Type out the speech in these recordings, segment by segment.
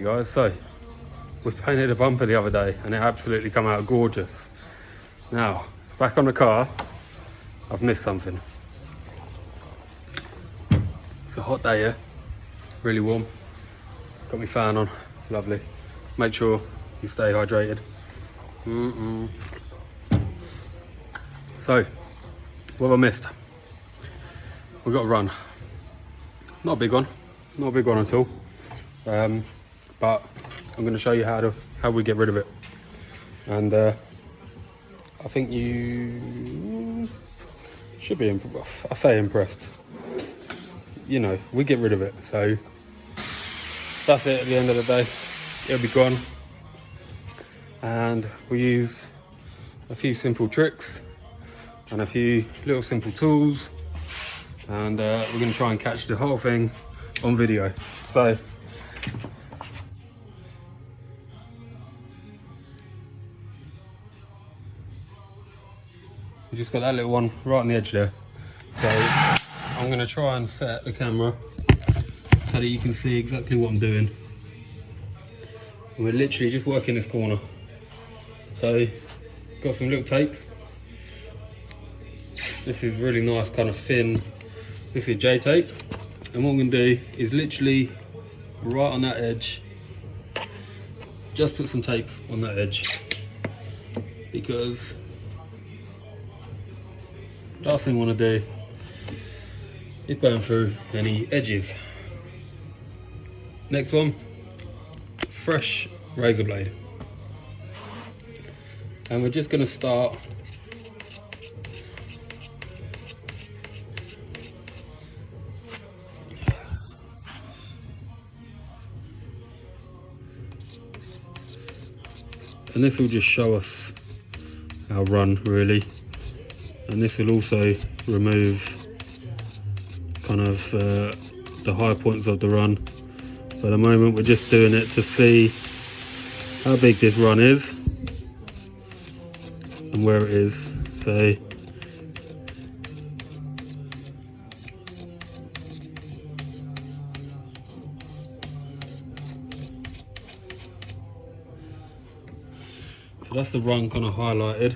Hey guys, so we painted a bumper the other day and it absolutely come out gorgeous. Now, back on the car, I've missed something. It's a hot day, yeah? Really warm. Got my fan on, lovely. Make sure you stay hydrated. So, what have I missed? We've got a run. Not a big one at all. But I'm going to show you how we get rid of it. And I think you should be, I say impressed. You know, we get rid of it. So that's it at the end of the day. It'll be gone. And we use a few simple tricks and a few little simple tools. And we're going to try and catch the whole thing on video. So we just got that little one right on the edge there. So I'm going to try and set the camera so that you can see exactly what I'm doing. And we're literally just working this corner. So got some little tape. This is really nice, kind of thin. This is J tape. And what I'm going to do is literally right on that edge, just put some tape on that edge, because the last thing I want to do is burn through any edges. Next one, fresh razor blade. And we're just going to start and this will just show us our run really, and this will also remove kind of the high points of the run. So at the moment we're just doing it to see how big this run is and where it is. So that's the run kind of highlighted.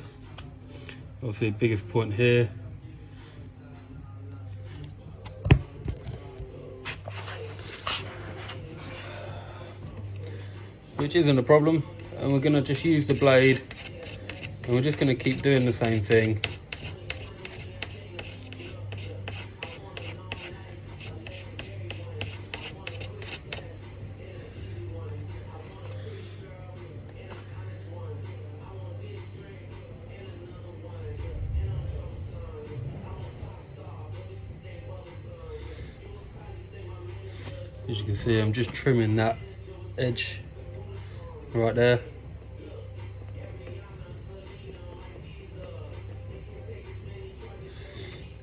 Obviously the biggest point here. Which isn't a problem. And we're going to just use the blade and we're just going to keep doing the same thing. As you can see, I'm just trimming that edge right there.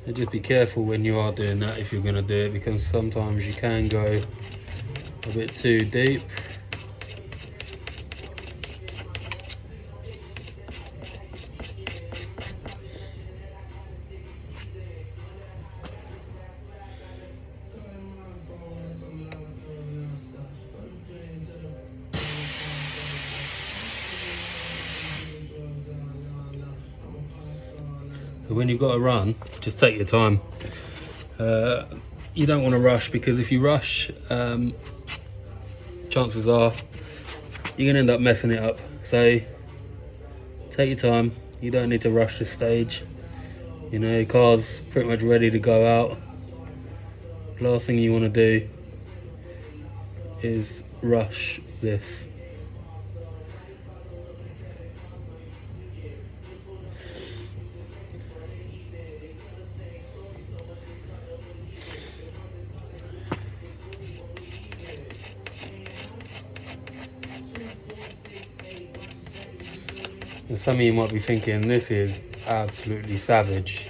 And just be careful when you are doing that if you're going to do it, because sometimes you can go a bit too deep. But when you've got to run, just take your time. You don't want to rush, because if you rush, chances are you're going to end up messing it up. So take your time. You don't need to rush this stage. You know, your car's pretty much ready to go out. Last thing you want to do is rush this. And some of you might be thinking this is absolutely savage,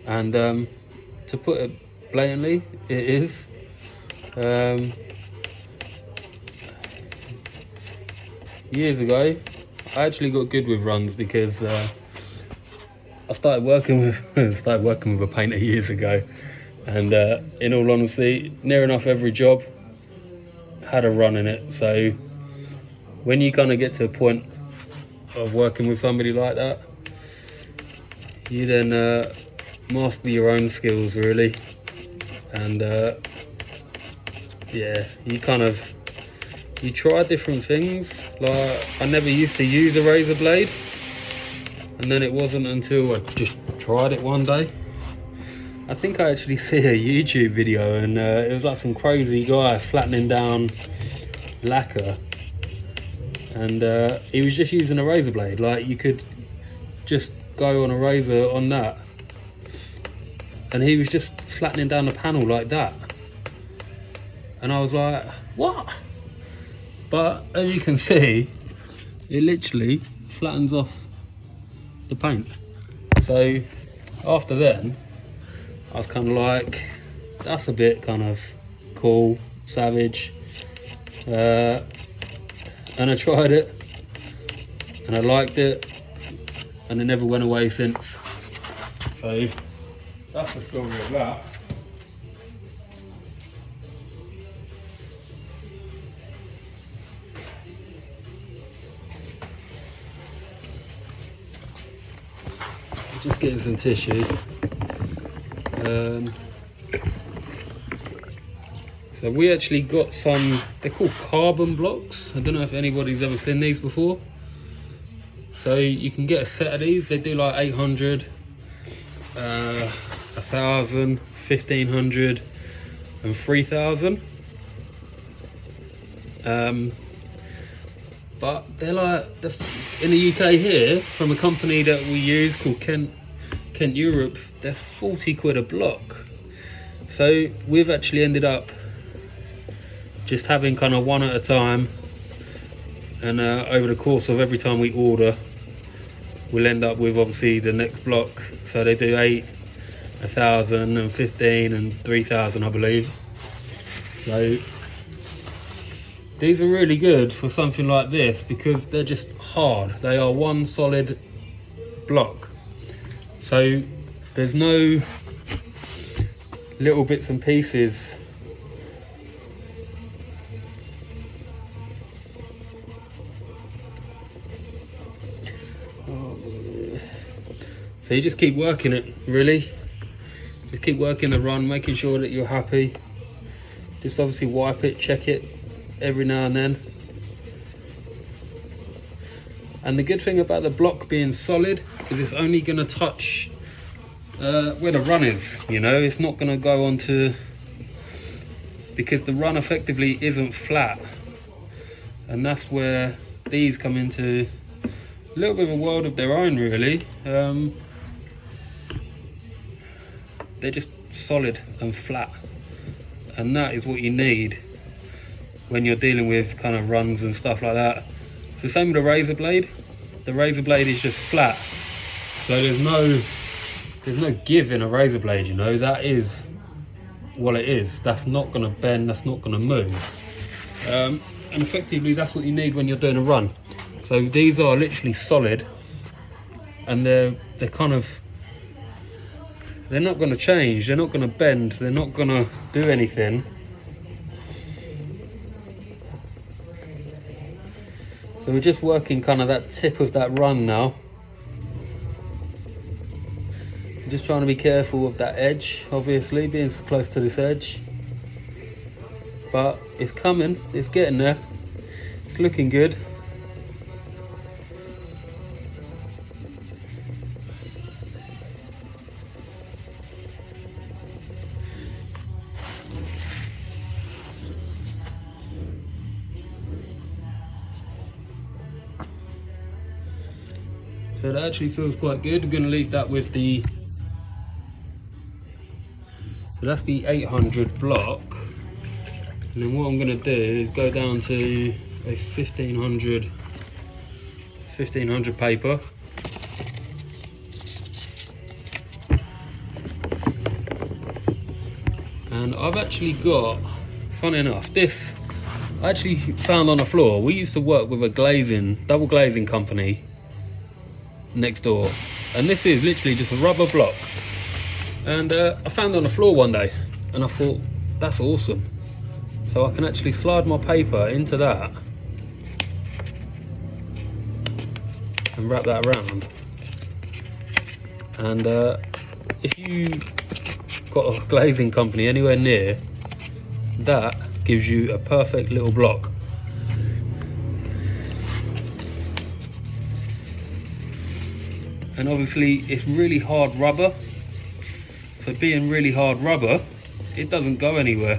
and to put it blatantly, it is. Years ago, I actually got good with runs because I started working with a painter years ago, and in all honesty, near enough every job had a run in it. So when you kind of get to a point of working with somebody like that, you then master your own skills really, and yeah, you try different things. Like, I never used to use a razor blade, and then it wasn't until I just tried it one day. I think I actually see a YouTube video, and it was like some crazy guy flattening down lacquer, and he was just using a razor blade. Like, you could just go on a razor on that, and he was just flattening down the panel like that, and I was like, what? But as you can see, it literally flattens off the paint. So after then, I was kind of like, that's a bit kind of cool, savage, and I tried it, and I liked it, and it never went away since. So that's the story of that. Just getting some tissue. So we actually got some, they're called carbon blocks. I don't know if anybody's ever seen these before. So you can get a set of these. They do like 800, 1,000, 1,500 and 3,000. But they're like, in the UK here, from a company that we use called Kent Europe, they're 40 quid a block. So we've actually ended up just having kind of one at a time, and over the course of every time we order, we'll end up with obviously the next block. So they do 8, 1,000 and 15 and 3,000, I believe. So these are really good for something like this because they're just hard. They are one solid block. So there's no little bits and pieces. So you just keep working it, really. Just keep working the run, making sure that you're happy. Just obviously wipe it, check it every now and then. And the good thing about the block being solid is it's only going to touch where the run is, you know. It's not going to go onto, because the run effectively isn't flat, and that's where these come into a little bit of a world of their own, really. They're just solid and flat, and that is what you need when you're dealing with kind of runs and stuff like that. It's the same with the razor blade. The razor blade is just flat, so there's no give in a razor blade, you know. That is what it is. That's not going to bend, that's not going to move, and effectively that's what you need when you're doing a run. So these are literally solid, and they're kind of, they're not going to change, they're not going to bend, they're not going to do anything. So we're just working kind of that tip of that run now. Just trying to be careful of that edge, obviously, being so close to this edge. But it's coming, it's getting there. It's looking good. So that actually feels quite good. I'm going to leave that with the, so that's the 800 block. And then what I'm going to do is go down to a 1500 paper. And I've actually got, funny enough, this I actually found on the floor. We used to work with a double glazing company next door, and this is literally just a rubber block, and I found it on the floor one day and I thought, that's awesome. So I can actually slide my paper into that and wrap that around. And if you got a glazing company anywhere near, that gives you a perfect little block. And obviously it's really hard rubber, so being really hard rubber, it doesn't go anywhere.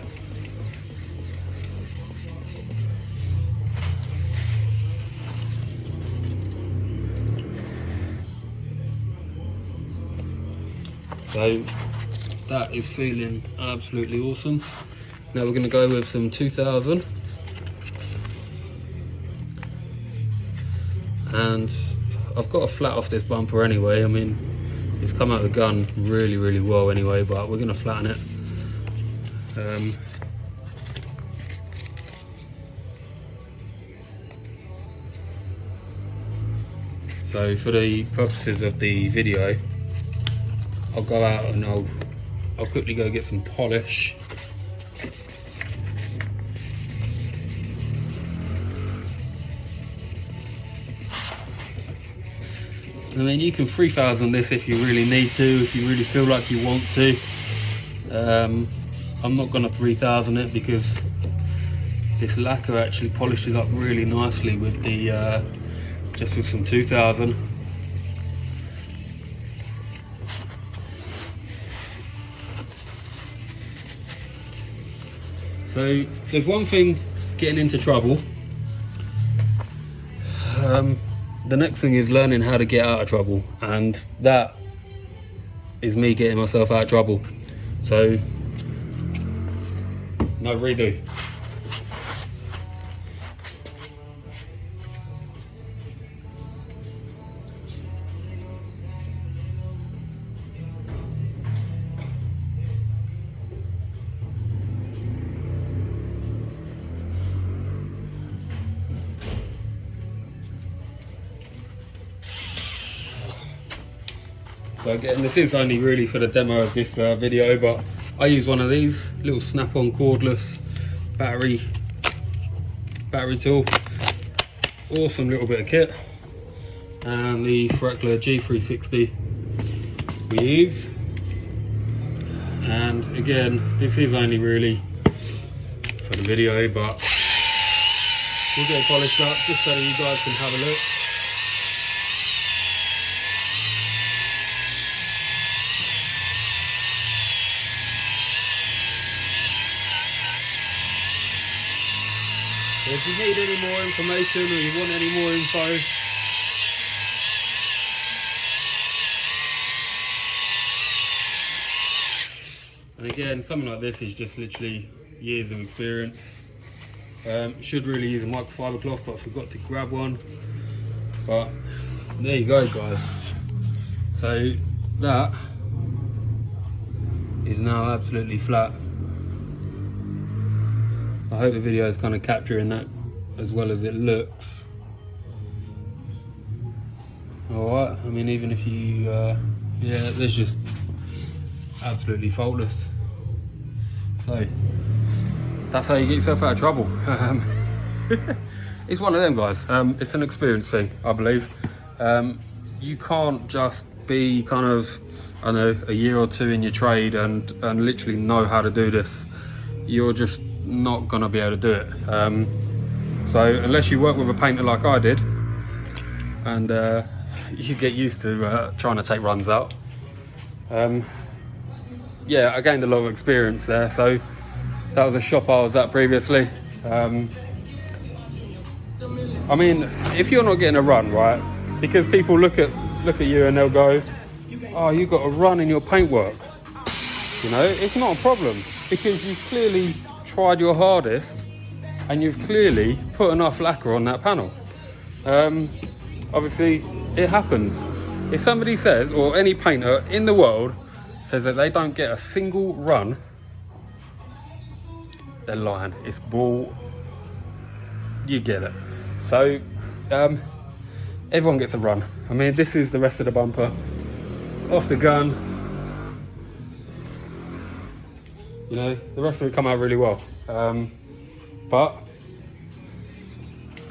So that is feeling absolutely awesome. Now we're going to go with some 2000, and I've got to flat off this bumper anyway. I mean, it's come out of the gun really well anyway, but we're going to flatten it. So for the purposes of the video, I'll go out and I'll quickly go get some polish. I mean, you can 3000 this if you really need to, if you really feel like you want to. I'm not gonna 3000 it because this lacquer actually polishes up really nicely with the just with some 2000. So there's one thing getting into trouble. The next thing is learning how to get out of trouble, and that is me getting myself out of trouble. So no redo. So again, this is only really for the demo of this video, but I use one of these little snap-on cordless battery tool. Awesome little bit of kit. And the Freckler G360 we use. And again, this is only really for the video, but we'll get it polished up just so that you guys can have a look. If you need any more information or you want any more info, and again, something like this is just literally years of experience. Should really use a microfiber cloth, but I forgot to grab one. But there you go, guys. So that is now absolutely flat. I hope the video is kind of capturing that as well as it looks. Alright, I mean, even if you, yeah, there's just absolutely faultless. So, that's how you get yourself out of trouble. It's one of them, guys. It's an experience thing, I believe. You can't just be kind of, I don't know, a year or two in your trade and literally know how to do this. You're just not gonna be able to do it. So unless you work with a painter like I did, and you get used to trying to take runs out. Yeah, I gained a lot of experience there. So that was a shop I was at previously. I mean, if you're not getting a run, right, because people look at you and they'll go, oh, you got a run in your paintwork. You know, it's not a problem because you've clearly tried your hardest and you've clearly put enough lacquer on that panel. Obviously it happens. If somebody says, or any painter in the world says that they don't get a single run, they're lying. It's bull. You get it. So everyone gets a run. I mean, this is the rest of the bumper off the gun. You know, the rest of it come out really well. but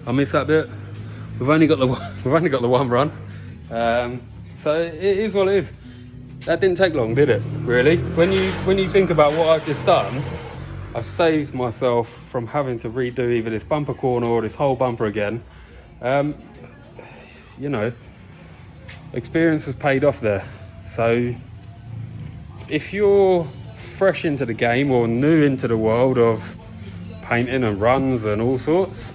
I miss that bit. We've only got the one run, so it is what it is. That didn't take long, did it? Really? When you think about what I've just done, I've saved myself from having to redo either this bumper corner or this whole bumper again. You know, experience has paid off there. So if you're fresh into the game or new into the world of painting and runs and all sorts,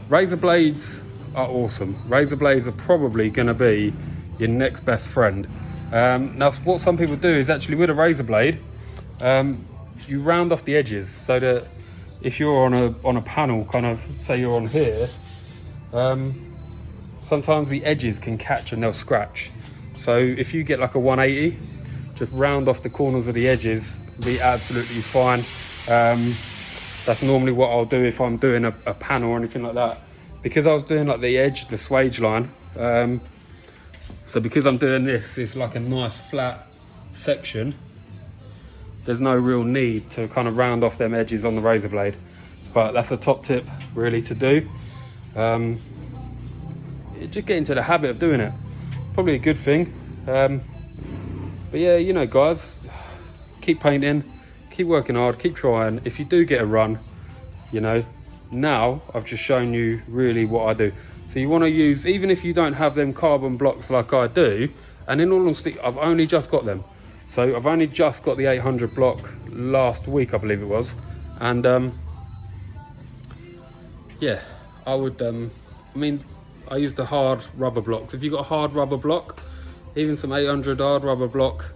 razor blades are awesome. Razor blades are probably going to be your next best friend. Now, what some people do is actually with a razor blade, you round off the edges so that if you're on a panel, kind of say you're on here, sometimes the edges can catch and they'll scratch. So if you get like a 180, just round off the corners of the edges, be absolutely fine. That's normally what I'll do if I'm doing a panel or anything like that. Because I was doing like the edge, the swage line, so because I'm doing this, it's like a nice flat section. There's no real need to kind of round off them edges on the razor blade. But that's a top tip really to do. Just get into the habit of doing it. Probably a good thing. But yeah, you know guys, keep painting, keep working hard, keep trying. If you do get a run, you know, now I've just shown you really what I do. So you want to use, even if you don't have them carbon blocks like I do, and in all honesty, I've only just got them. So I've only just got the 800 block last week, I believe it was. And yeah, I would, I mean, I used the hard rubber blocks. If you've got a hard rubber block, even some 800 hard rubber block,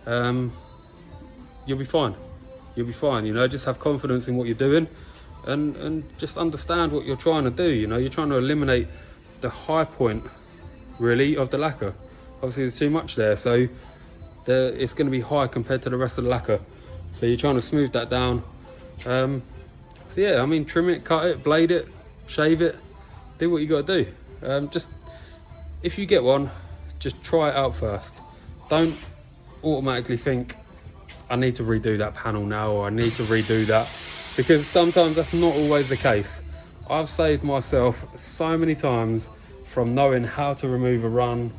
you'll be fine. You'll be fine, you know, just have confidence in what you're doing. And just understand what you're trying to do. You know, you're trying to eliminate the high point really of the lacquer. Obviously there's too much there, so it's going to be high compared to the rest of the lacquer, so you're trying to smooth that down. So yeah, I mean, trim it, cut it, blade it, shave it, do what you got to do. Just if you get one, just try it out first. Don't automatically think I need to redo that panel now, or I need to redo that, because sometimes that's not always the case. I've saved myself so many times from knowing how to remove a run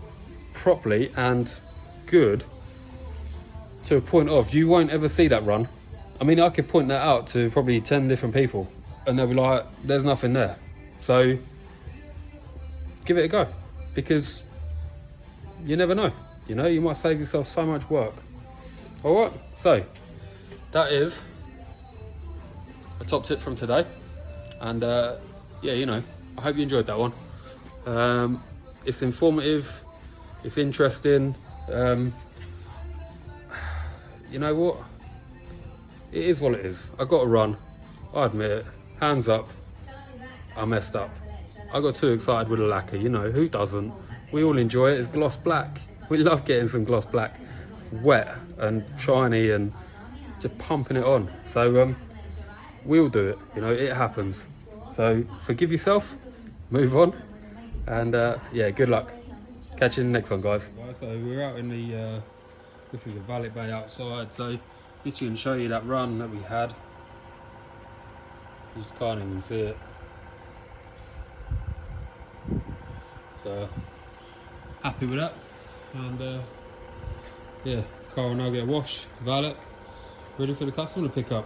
properly and good, to a point of you won't ever see that run. I mean, I could point that out to probably 10 different people and they'll be like, there's nothing there. So give it a go, because you never know, you know, you might save yourself so much work. All right, so that is a top tip from today. And yeah, you know, I hope you enjoyed that one. It's informative, it's interesting. You know what, it is what it is. I got to run, I admit it, hands up, I messed up. I got too excited with the lacquer, you know, who doesn't? We all enjoy it. It's gloss black. We love getting some gloss black, wet and shiny and just pumping it on. So we all do it, you know, it happens. So forgive yourself, move on, and yeah, good luck. Catch you in the next one, guys. So we're out in the, this is the Valet Bay outside, so just can show you that run that we had. You just can't even see it. So happy with that, and yeah, car will now get washed, valet, ready for the customer to pick up.